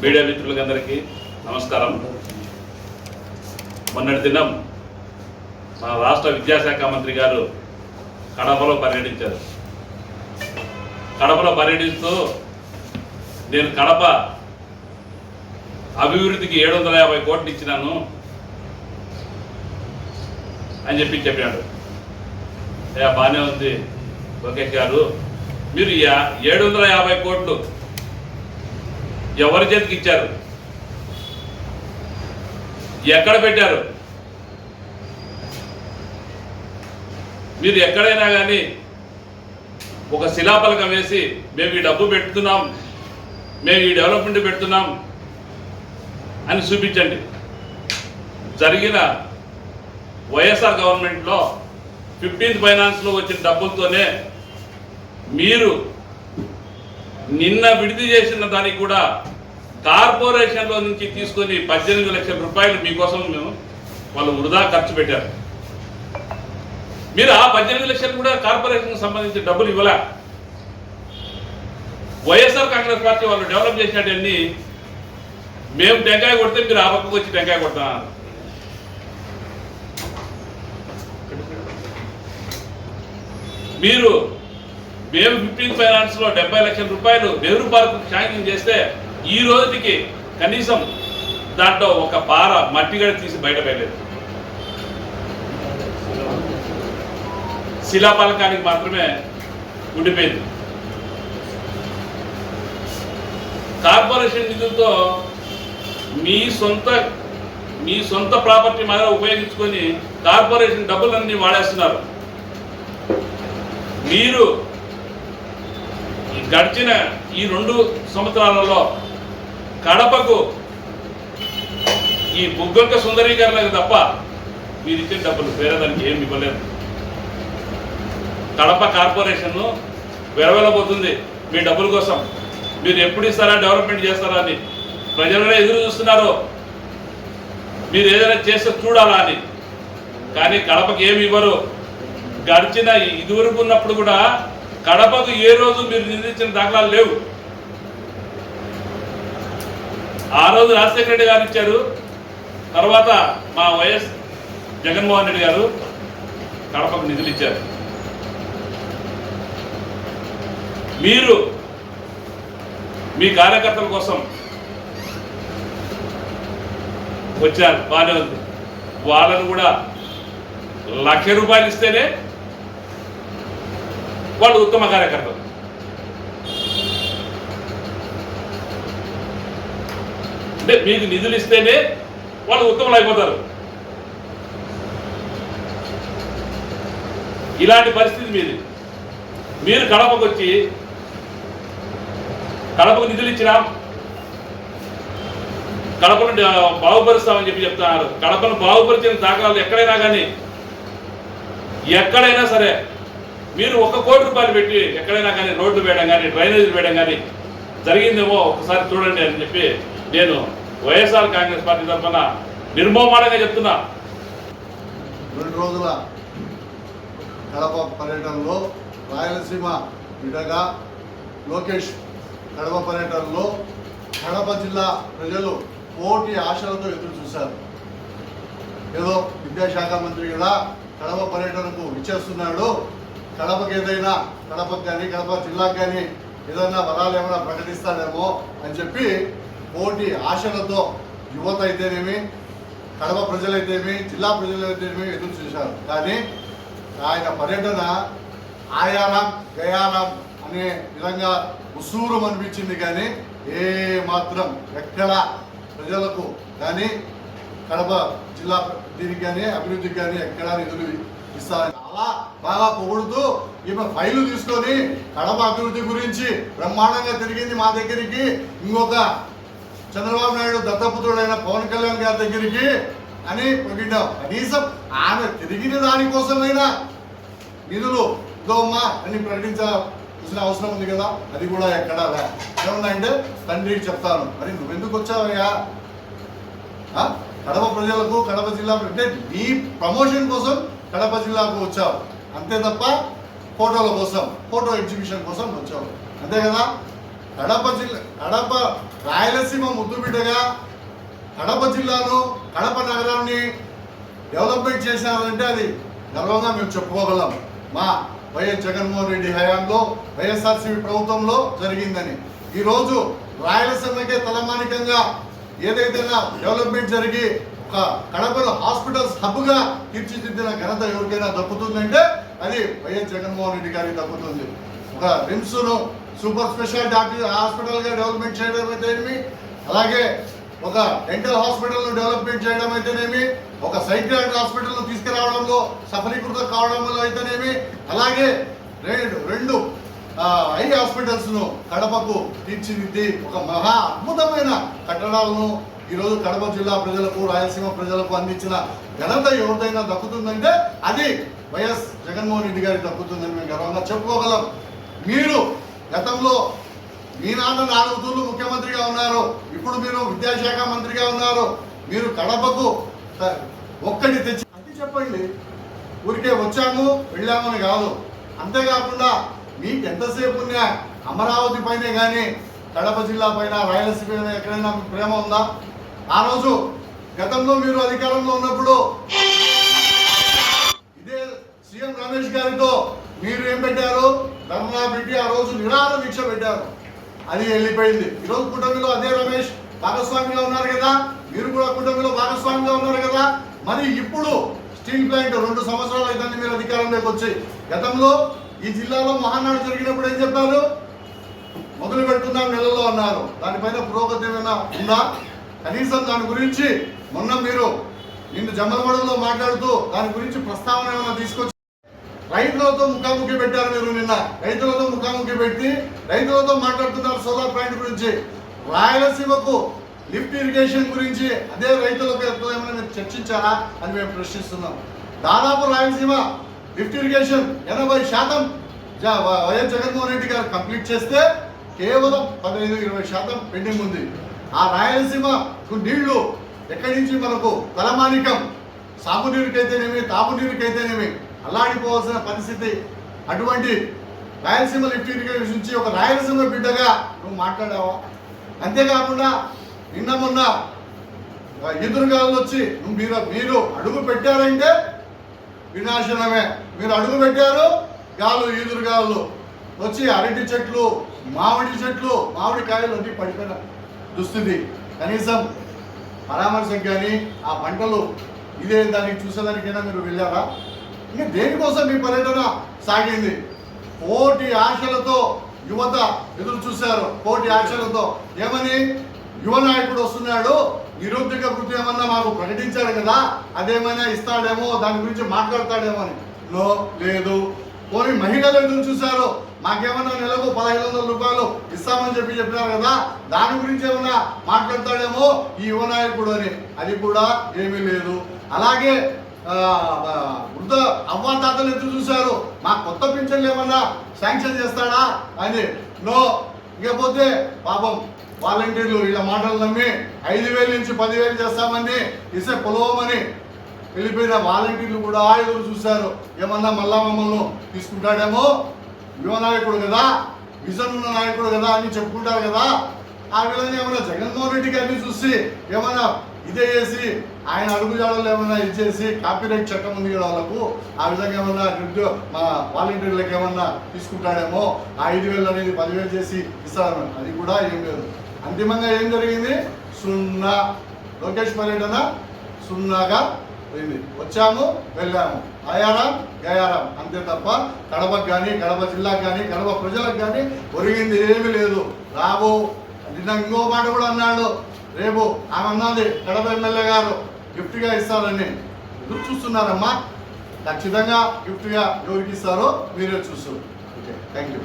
Media మిత్రులందరికీ నమస్కారం. మొన్నటి దినం మన రాష్ట్ర విద్యాశాఖ మంత్రి గారు కడపలో పర్యటించారు. కడపలో పర్యటిస్తూ నేను కడప అభివృద్ధికి 750 కోట్లు ఇచ్చినాను అని చెప్పాడు. బాగానే ఉంది లోకేష్ గారు, మీరు 750 కోట్లు ఎవరి చేతికి ఇచ్చారు, ఎక్కడ పెట్టారు? మీరు ఎక్కడైనా కానీ ఒక శిలాఫలకం వేసి మేము ఈ డబ్బు పెడుతున్నాం, మేము ఈ డెవలప్మెంట్ పెడుతున్నాం అని చూపించండి. జరిగిన వైఎస్ఆర్ గవర్నమెంట్లో 15th ఫైనాన్స్లో వచ్చిన డబ్బులతోనే మీరు నిన్న విడుదల చేసిన దానికి కూడా కార్పొరేషన్లో నుంచి తీసుకొని 18 లక్షల రూపాయలు మీకోసం వాళ్ళు వృధా ఖర్చు పెట్టారు. మీరు ఆ 18 లక్షలు కూడా కార్పొరేషన్కి సంబంధించిన డబ్బులు ఇవ్వలే. వైఎస్ఆర్ కాంగ్రెస్ పార్టీ వాళ్ళు డెవలప్ చేసినట్టన్నీ మేము టెంకాయ కొడితే మీరు ఆ పక్కకు వచ్చి టెంకాయ కొడుతున్నారు. మీరు మేము 15th ఫైనాన్స్లో 70 లక్షల రూపాయలు నెహ్రూ పార్కు శాంక్షన్ చేస్తే ఈ రోజుకి కనీసం దాంట్లో ఒక పార మట్టిగడ తీసి బయట పెట్టలేదు. శిలాఫలకానికి మాత్రమే ఉండిపోయింది. కార్పొరేషన్ నిధులతో మీ సొంత ప్రాపర్టీ మీద ఉపయోగించుకొని కార్పొరేషన్ డబ్బులన్నీ వాడేస్తున్నారు. మీరు గడిచిన ఈ 2 సంవత్సరాలలో కడపకు ఈ బుగ్గొక్క సుందరీకరణకు తప్ప మీరు ఇచ్చిన డబ్బులు వేరే దానికి ఏమి ఇవ్వలేదు. కడప కార్పొరేషన్ వెరవెలబోతుంది మీ డబ్బుల కోసం. మీరు ఎప్పుడు ఇస్తారా, డెవలప్మెంట్ చేస్తారా అని ప్రజలనే ఎదురు చూస్తున్నారు. మీరు ఏదైనా చేస్తే చూడాలా అని. కానీ కడపకి ఏమి ఇవ్వరు. గడిచిన ఇదివరకు ఉన్నప్పుడు కూడా కడపకు ఏ రోజు మీరు నిధించిన దాఖలాలు లేవు. ఆ రోజు రాజశేఖర రెడ్డి గారు ఇచ్చారు, తర్వాత మా వైఎస్ జగన్మోహన్ రెడ్డి గారు కడపకు నిధులు ఇచ్చారు. మీరు మీ కార్యకర్తల కోసం వచ్చారు, బాగానే ఉంది. వాళ్ళను కూడా 1,00,000 రూపాయలు ఇస్తేనే వాళ్ళు ఉత్తమ కార్యకర్తలు. అంటే మీకు నిధులు ఇస్తేనే వాళ్ళు ఉత్తములు అయిపోతారు. ఇలాంటి పరిస్థితి మీది. మీరు కడపకు వచ్చి కడపకు నిధులు ఇచ్చినాం, కడపను బాగుపరుస్తామని చెప్తున్నారు. కడపను బాగుపరిచిన దాఖలాలు ఎక్కడైనా కానీ, ఎక్కడైనా సరే మీరు 1 కోటి రూపాయలు పెట్టి ఎక్కడైనా కానీ రోడ్లు వేయడం కానీ డ్రైనేజీలు వేయడం కానీ జరిగిందేమో ఒకసారి చూడండి అని చెప్పి నేను వైఎస్ఆర్ కాంగ్రెస్ పార్టీ తరఫున నిర్మోహమానంగా చెప్తున్నా. 2 రోజుల కడప పర్యటనలో రాయలసీమ బిడ్డగా లోకేష్ కడప పర్యటనలో కడప జిల్లా ప్రజలు కోటి ఆశలతో ఎదురు చూశారు. ఏదో విద్యాశాఖ మంత్రి కదా కడప పర్యటనకు ఇచ్చేస్తున్నాడు, కడపకి ఏదైనా కడపకు కానీ కడప జిల్లాకు కానీ ఏదైనా వరాలు ఏమైనా ప్రకటిస్తాడేమో అని చెప్పి కోటి ఆశలతో యువత అయితేనేమి, కడప ప్రజలైతేమి, జిల్లా ప్రజలైతేనేమి ఎదురు చూశారు. కానీ ఆయన పర్యటన ఆయానం గయానం అనే విధంగా ఉసూరం అనిపించింది. కానీ ఏ మాత్రం ఎక్కడ ప్రజలకు కానీ కడప జిల్లా దీనికి కానీ అభివృద్ధికి కానీ ఎక్కడా నిధులు ఇస్తారు. చాలా బాగా పొగుడుతూ ఈమె ఫైలు తీసుకొని కడప అభివృద్ధి గురించి బ్రహ్మాండంగా తిరిగింది మా దగ్గరికి, ఇంకొక చంద్రబాబు నాయుడు దత్తపుత్రుడైన పవన్ కళ్యాణ్ గారి దగ్గరికి అని పొగిడాం. కనీసం ఆమె తిరిగిన దానికోసమైనా నిధులు ఇదోమ్మా అని ప్రకటించాల్సిన అవసరం ఉంది కదా. అది కూడా ఎక్కడా ఏమన్నాయంటే తండ్రికి చెప్తాను, మరి నువ్వెందుకు వచ్చావయ్యా కడప ప్రజలకు, కడప జిల్లా అంటే నీ ప్రమోషన్ కోసం కడప జిల్లాకు వచ్చావు అంతే తప్ప ఫోటోల కోసం, ఫోటో ఎగ్జిబిషన్ కోసం వచ్చావు అంతే కదా. కడప రాయలసీమ ముద్దుబిడ్డగా కడప జిల్లాను కడప నగరాన్ని డెవలప్మెంట్ చేశారంటే అది గర్వంగా మేము చెప్పుకోగలం. మా వైఎస్ జగన్మోహన్ రెడ్డి హయాంలో వైఎస్ఆర్సీపీ ప్రభుత్వంలో జరిగిందని. ఈరోజు రాయలసీమకే తలమానికంగా ఏదైతే డెవలప్మెంట్ జరిగి ఒక కడపలో హాస్పిటల్స్ హబ్గా తీర్చిదిద్దిన ఘనత ఎవరికైనా దక్కుతుందంటే అది వైఎస్ జగన్మోహన్ రెడ్డి గారికి దక్కుతుంది. ఒక రిమ్స్ను సూపర్ స్పెషాలిటీ హాస్పిటల్గా డెవలప్మెంట్ చేయడం అయితేనేమి, అలాగే ఒక డెంటల్ హాస్పిటల్ను డెవలప్మెంట్ చేయడం అయితేనేమి, ఒక సైకియాట్రిక్ హాస్పిటల్ను తీసుకురావడంలో సఫలీకృతం కావడంలో అయితేనేమి, అలాగే రెండు ఐ హాస్పిటల్స్ను కడపకు తీర్చిదిద్ది ఒక మహా అద్భుతమైన కట్టడాలను ఈరోజు కడప జిల్లా ప్రజలకు రాయలసీమ ప్రజలకు అందించిన ఘనత ఎవరిదైనా దక్కుతుందంటే అది వైఎస్ జగన్మోహన్ రెడ్డి గారికి దక్కుతుందని మేము గర్వంగా చెప్పుకోగలం. మీరు గతంలో మీ నాన్న 4 తూర్లు ముఖ్యమంత్రిగా ఉన్నారు, ఇప్పుడు మీరు విద్యాశాఖ మంత్రిగా ఉన్నారు. మీరు కడపకు ఒక్కటి తెచ్చి అది చెప్పండి. ఊరికే వచ్చాము వెళ్ళామని కాదు. అంతేకాకుండా మీకు ఎంతసేపు ఉన్నా అమరావతి పైనే కానీ కడప జిల్లా పైన రాయలసీమ పైన ఎక్కడైనా మీకు ప్రేమ ఉందా? ఆ రోజు గతంలో మీరు అధికారంలో ఉన్నప్పుడు ఇదే సీఎం రమేష్ గారితో మీరు ఏం పెట్టారు? ధర్నా పెట్టి ఆ రోజు నిరాహార దీక్ష పెట్టారు. అది వెళ్ళిపోయింది. ఈరోజు కూటమిలో అదే రమేష్ భాగస్వామిగా ఉన్నారు కదా, మీరు కూడా కూటమిలో భాగస్వామిగా ఉన్నారు కదా. మరి ఇప్పుడు స్టీల్ ప్లాంట్ 2 సంవత్సరాలు అయితే మీరు అధికారంలోకి వచ్చి, గతంలో ఈ జిల్లాలో మహానాడు జరిగినప్పుడు ఏం చెప్పారు? మొదలు పెడుతున్నాం నెలలో అన్నారు. దానిపైన పురోగతి ఏమైనా ఉందా? కనీసం దాని గురించి మొన్న మీరు నిన్ను జమ్మలమడుగులో మాట్లాడుతూ దాని గురించి ప్రస్తావన ఏమైనా తీసుకొచ్చి రైతులతో ముఖాముఖి పెట్టారు. మీరు నిన్న రైతులతో ముఖాముఖి పెట్టి రైతులతో మాట్లాడుతున్నారు సోలార్ ప్లాంట్ గురించి. రాయలసీమకు లిఫ్ట్ ఇరిగేషన్ గురించి అదే రైతులకు ఏమైనా మీరు చర్చించారా అని మేము ప్రశ్నిస్తున్నాం. దాదాపు Rayalaseema lift irrigation 80% YS Jaganmohan Reddy గారు కంప్లీట్ చేస్తే కేవలం 15-20% పెండింగ్ ఉంది. ఆ రాయలసీమకు నీళ్లు ఎక్కడి నుంచి మనకు తలమానికం, సాగునీరుకైతేనేమి తాగునీరుకైతేనేమి అల్లాడిపోవాల్సిన పరిస్థితి. అటువంటి రాయలసీమ లిఫ్ట్ ఇరిగేషన్ నుంచి ఒక రాయలసీమ బిడ్డగా నువ్వు మాట్లాడావా? అంతేకాకుండా నిన్న మొన్న ఎదురుగాలు వచ్చి మీరు అడుగు పెట్టారంటే వినాశనమే. మీరు అడుగు పెట్టారు, ఎదురుగాలు వచ్చి అరటి చెట్లు, మామిడి కాయలు అన్ని పడిపోయిన దుస్థితి. కనీసం పరామర్శకు కానీ ఆ పంటలు ఇదే దానికి చూసేదానికైనా మీరు వెళ్ళారా? ఇంకా దేనికోసం మీ పర్యటన సాగింది? కోటి ఆశలతో యువత ఎదురు చూశారు. కోటి ఆశలతో ఏమని? యువ నాయకుడు వస్తున్నాడు, నిరుద్యోగ వృత్తి ఏమన్నా మాకు ప్రకటించాడు కదా, అదేమైనా ఇస్తాడేమో, దాని గురించి మాట్లాడతాడేమో అని. లేదు. పోనీ మహిళలు ఎదురు చూశారు, మాకేమన్నా నెలకు 1500 రూపాయలు ఇస్తామని చెప్పినారు కదా, దాని గురించి ఏమన్నా మాట్లాడతాడేమో ఈ యువ నాయకుడు అని. అది కూడా ఏమీ లేదు. అలాగే వృద్ధ అవ్వాతాతలు ఎదురు చూశారు, మా కొత్త పింఛన్లు ఏమన్నా శాంక్షన్ చేస్తాడా అని. ఇకపోతే పాపం వాలంటీర్లు వీళ్ళ మాటలు నమ్మి 5000 నుంచి 10,000 చేస్తామని ఇసే పొలవమని వెళ్ళిపోయిన వాలంటీర్లు కూడా ఎదురు చూశారు. ఏమన్నా మళ్ళా మమ్మల్ని తీసుకుంటాడేమో, యువ నాయకుడు కదా, విజన్ ఉన్న నాయకుడు కదా అని చెప్పుకుంటారు కదా. ఆ విధంగా ఏమైనా జగన్మోహన్ రెడ్డి గారిని చూసి ఏమైనా ఇదే చేసి ఆయన అడుగుజాడలు ఏమైనా ఇచ్చేసి కాపీరైట్ చట్టం ఉంది కదా వాళ్ళకు, ఆ విధంగా ఏమన్నా మా వాలంటీర్లకు ఏమన్నా తీసుకుంటాడేమో, ఆ 5,000 అనేది 10,000 చేసి ఇస్తాడు. అది కూడా ఏం లేదు. అంతిమంగా ఏం జరిగింది? 0. లోకేష్ పర్యటన 0గా పోయింది. వచ్చాము వెళ్ళాము, ఆయారాం గయారాం అంతే తప్ప కడపకు కానీ కడప జిల్లాకు కానీ కడప ప్రజలకు కానీ ఒరిగింది ఏమీ లేదు. రాబో నిన్న ఇంకో మాట కూడా అన్నాడు, రేపు ఆమె అన్నది కడప ఎమ్మెల్యే గారు గిఫ్ట్గా ఇస్తారని. ఎదురు చూస్తున్నారమ్మా. ఖచ్చితంగా గిఫ్ట్గా ఎవరికి ఇస్తారో మీరే చూస్తారు. Okay, thank you.